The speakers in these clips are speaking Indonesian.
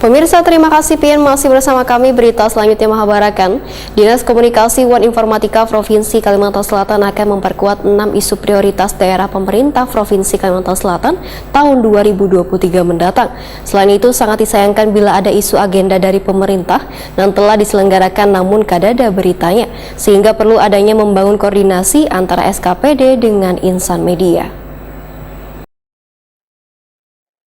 Pemirsa, terima kasih Pian masih bersama kami. Berita selanjutnya mengabarkan, Dinas Komunikasi Wan Informatika Provinsi Kalimantan Selatan akan memperkuat 6 isu prioritas daerah pemerintah Provinsi Kalimantan Selatan tahun 2023 mendatang. Selain itu, sangat disayangkan bila ada isu agenda dari pemerintah yang telah diselenggarakan namun kadada beritanya, sehingga perlu adanya membangun koordinasi antara SKPD dengan insan media.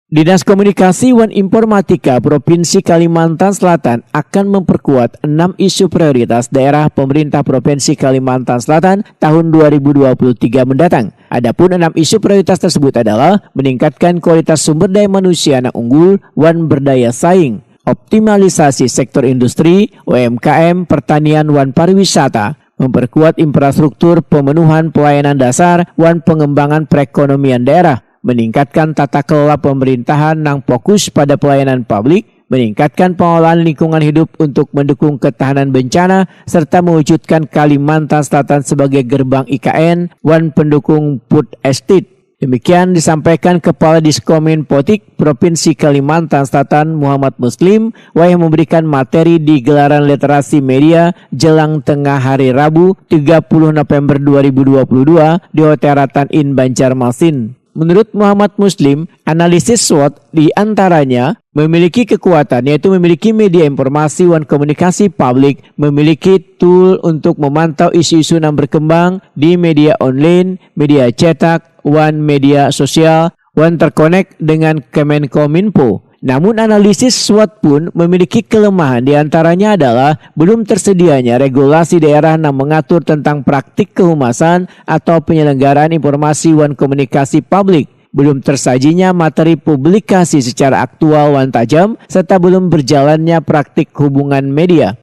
Dinas Komunikasi Wan Informatika Provinsi Kalimantan Selatan akan memperkuat 6 isu prioritas daerah pemerintah Provinsi Kalimantan Selatan tahun 2023 mendatang. Adapun 6 isu prioritas tersebut adalah meningkatkan kualitas sumber daya manusia yang unggul, wan berdaya saing, optimalisasi sektor industri, UMKM, pertanian, wan pariwisata, memperkuat infrastruktur pemenuhan pelayanan dasar, wan pengembangan perekonomian daerah, meningkatkan tata kelola pemerintahan yang fokus pada pelayanan publik, meningkatkan pengelolaan lingkungan hidup untuk mendukung ketahanan bencana, serta mewujudkan Kalimantan Selatan sebagai gerbang IKN, wan pendukung food estate. Demikian disampaikan Kepala Diskominfotik Provinsi Kalimantan Selatan Muhammad Muslim yang memberikan materi di gelaran literasi media jelang tengah hari Rabu 30 November 2022 di Hotel Ratan Inn Banjarmasin. Menurut Muhammad Muslim, analisis SWOT diantaranya memiliki kekuatan, yaitu memiliki media informasi wan komunikasi publik, memiliki tool untuk memantau isu-isu yang berkembang di media online, media cetak, wan media sosial, wan terkonek dengan Kemenkominfo. Namun analisis SWOT pun memiliki kelemahan, diantaranya adalah belum tersedianya regulasi daerah yang mengatur tentang praktik kehumasan atau penyelenggaraan informasi wan komunikasi publik, belum tersajinya materi publikasi secara aktual wan tajam, serta belum berjalannya praktik hubungan media.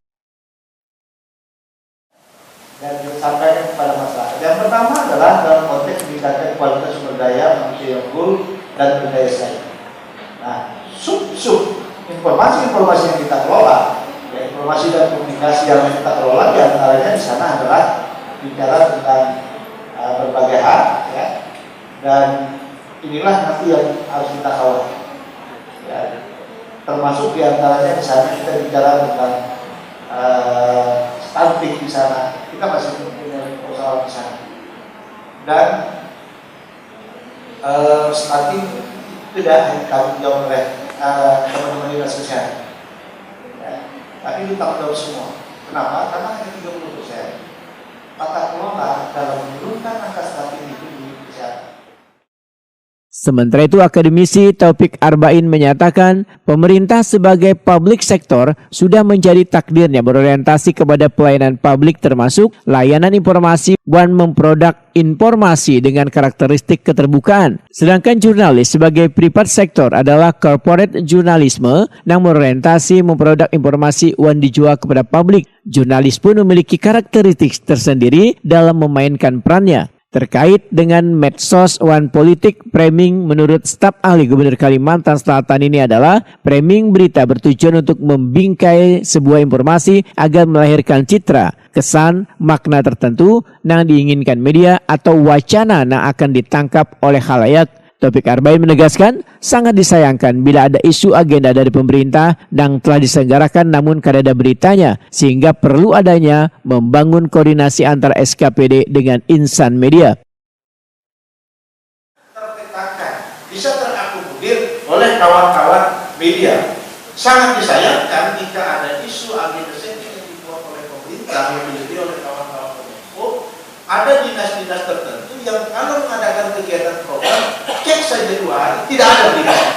Dan disampaikan kepada masyarakat. Yang pertama adalah dalam konteks meningkatkan kualitas sumber daya manusia yang unggul dan berdaya saing. Nah, sub informasi-informasi yang kita kelola, ya, informasi dan komunikasi yang kita kelola diantaranya di sana adalah bicara tentang berbagai hal, ya, dan inilah nanti yang harus kita kawal, ya, termasuk diantaranya di sana kita bicara tentang stunting di sana, kita masih punya persoalan di sana, dan stunting tidak tanggung jawab oleh teman-teman dinas sosial, ya, tapi itu tanggung jawab semua. Kenapa? Karena hanya 30% tata kelola dalam menurunkan angka stunting itu di kesehatan. Sementara itu, akademisi Taufik Arba'in menyatakan pemerintah sebagai public sector sudah menjadi takdirnya berorientasi kepada pelayanan publik termasuk layanan informasi dan memproduk informasi dengan karakteristik keterbukaan. Sedangkan jurnalis sebagai private sector adalah corporate journalisme yang berorientasi memproduk informasi dan dijual kepada publik. Jurnalis pun memiliki karakteristik tersendiri dalam memainkan perannya. Terkait dengan medsos wan politik, framing menurut staf ahli Gubernur Kalimantan Selatan ini adalah framing berita bertujuan untuk membingkai sebuah informasi agar melahirkan citra, kesan, makna tertentu yang diinginkan media atau wacana yang akan ditangkap oleh khalayak. Taufik Arba'in menegaskan sangat disayangkan bila ada isu agenda dari pemerintah yang telah diselenggarakan namun kadada beritanya, sehingga perlu adanya membangun koordinasi antara SKPD dengan insan media. Terpetakan, bisa terakomodir oleh kawan-kawan media. Sangat disayangkan jika ada isu agenda sensitif yang dibuat oleh pemerintah yang dimiliki oleh kawan-kawan Kominfo, ada dinas-dinas tertentu yang kalau mengadakan kegiatan program, cek saja 2 hari, tidak ada beritanya.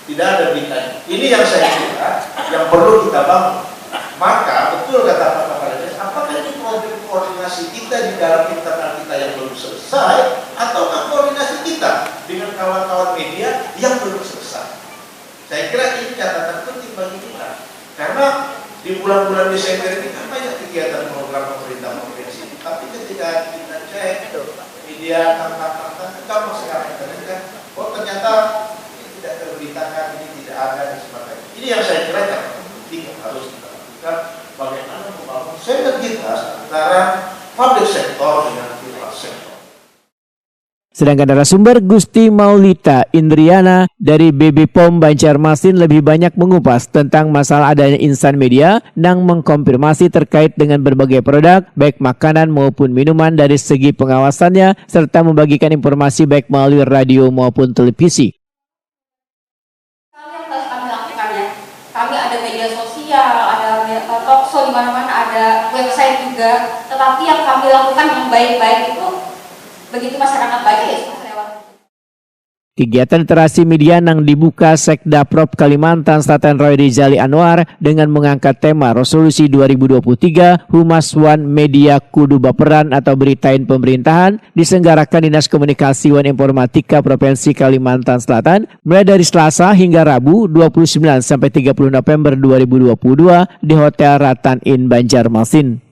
Tidak ada beritanya. Ini yang saya kira yang perlu kita bangun. Maka betul kata Pak Kepala Dinas, apakah ini problem koordinasi kita di dalam internal kita yang belum selesai, ataukah koordinasi kita dengan kawan-kawan media yang belum selesai? Saya kira ini catatan penting bagi kita. Karena di bulan-bulan Desember ini kan banyak kegiatan program pemerintah provinsi. Tapi ketika kita cek media tangkap gampang sekarang kan, oh ternyata ini tidak terberitakan, ini tidak ada dan sebagainya. Ini yang saya kira yang penting harus kita lakukan, bagaimana membangun sinergitas antara public sector dengan private sector. Sedangkan narasumber Gusti Maulita Indriana dari BB POM Banjarmasin lebih banyak mengupas tentang masalah adanya insan media yang mengkonfirmasi terkait dengan berbagai produk, baik makanan maupun minuman dari segi pengawasannya, serta membagikan informasi baik melalui radio maupun televisi. Kami yang harus kami lakukan ya, kami ada media sosial, ada talkshow di mana-mana, ada website juga, tetapi yang kami lakukan yang baik-baik itu begitu masyarakat baca ya sudah lewat. Kegiatan literasi media yang dibuka Sekda Prop Kalimantan Selatan Roy Rizali Anwar dengan mengangkat tema Resolusi 2023 Humas One Media Kudu Baperan atau Beritain Pemerintahan diselenggarakan Dinas Komunikasi Wan Informatika Provinsi Kalimantan Selatan mulai dari Selasa hingga Rabu 29 sampai 30 November 2022 di Hotel Ratan Inn Banjarmasin.